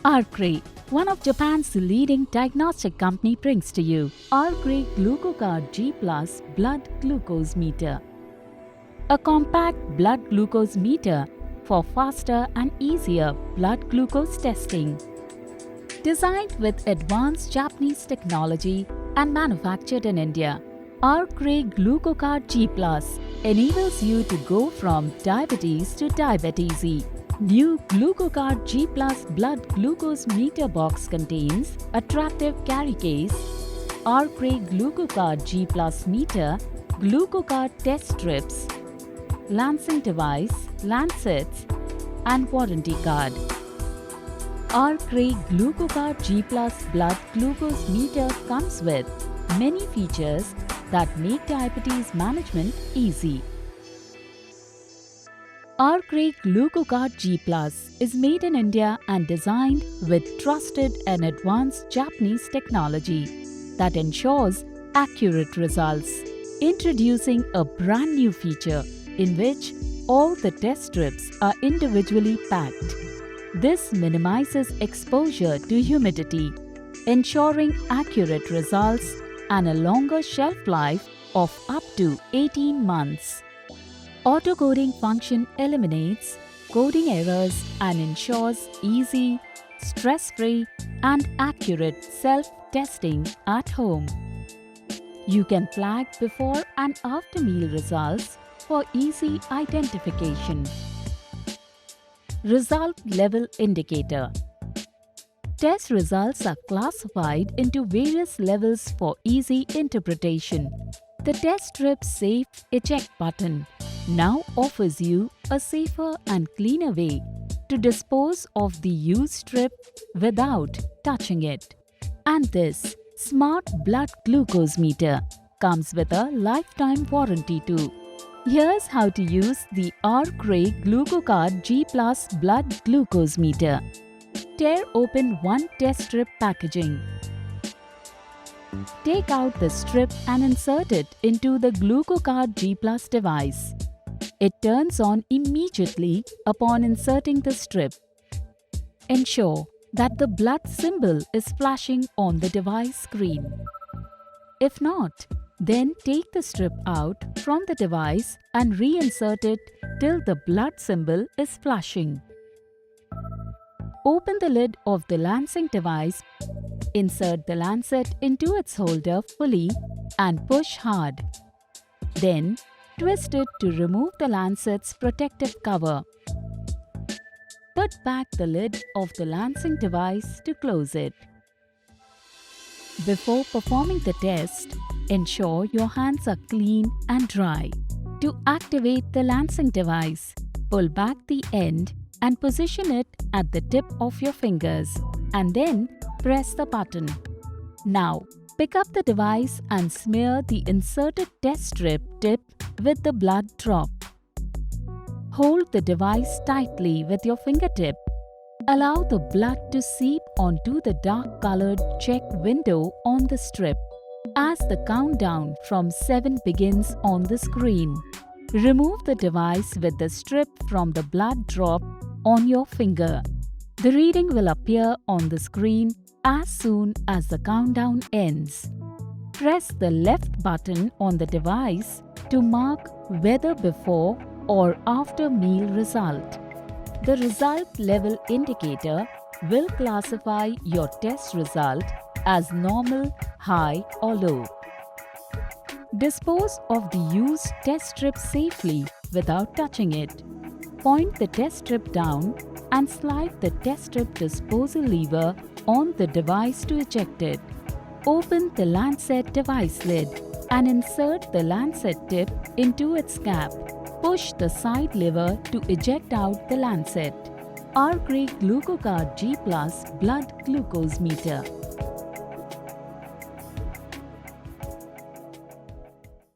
Arkray, one of Japan's leading diagnostic company, brings to you Arkray Glucocard G Plus Blood Glucose Meter. A compact blood glucose meter for faster and easier blood glucose testing. Designed with advanced Japanese technology and manufactured in India, Arkray Glucocard G Plus enables you to go from diabetes to diabetes-easy. New Glucocard G Plus blood glucose meter box contains attractive carry case, Arkray Glucocard G Plus meter, Glucocard test strips, lancing device, lancets, and warranty card. Arkray Glucocard G Plus blood glucose meter comes with many features that make diabetes management easy. Arkray Glucocard G Plus is made in India and designed with trusted and advanced Japanese technology that ensures accurate results. Introducing a brand new feature in which all the test strips are individually packed. This minimizes exposure to humidity, ensuring accurate results and a longer shelf life of up to 18 months. Auto-coding function eliminates coding errors and ensures easy, stress-free and accurate self-testing at home. You can flag before and after meal results for easy identification. Result Level Indicator. Test results are classified into various levels for easy interpretation. The test strip Safe Eject button now offers you a safer and cleaner way to dispose of the used strip without touching it. And this smart blood glucose meter comes with a lifetime warranty too. Here's how to use the Arkray Glucocard G Plus blood glucose meter. Tear open one test strip packaging. Take out the strip and insert it into the Glucocard G Plus device. It turns on immediately upon inserting the strip. Ensure that the blood symbol is flashing on the device screen. If not, then take the strip out from the device and reinsert it till the blood symbol is flashing. Open the lid of the lancing device, insert the lancet into its holder fully and push hard. Then, twist it to remove the lancet's protective cover. Put back the lid of the lancing device to close it. Before performing the test, ensure your hands are clean and dry. To activate the lancing device, pull back the end and position it at the tip of your fingers and then press the button. Now, pick up the device and smear the inserted test strip tip with the blood drop. Hold the device tightly with your fingertip. Allow the blood to seep onto the dark-colored check window on the strip as the countdown from 7 begins on the screen. Remove the device with the strip from the blood drop on your finger. The reading will appear on the screen as soon as the countdown ends. Press the left button on the device to mark whether before or after meal result. The result level indicator will classify your test result as normal, high or low. Dispose of the used test strip safely without touching it. Point the test strip down and slide the test strip disposal lever on the device to eject it. Open the lancet device lid and insert the lancet tip into its cap. Push the side lever to eject out the lancet. Arkray Glucocard G Plus blood glucose meter.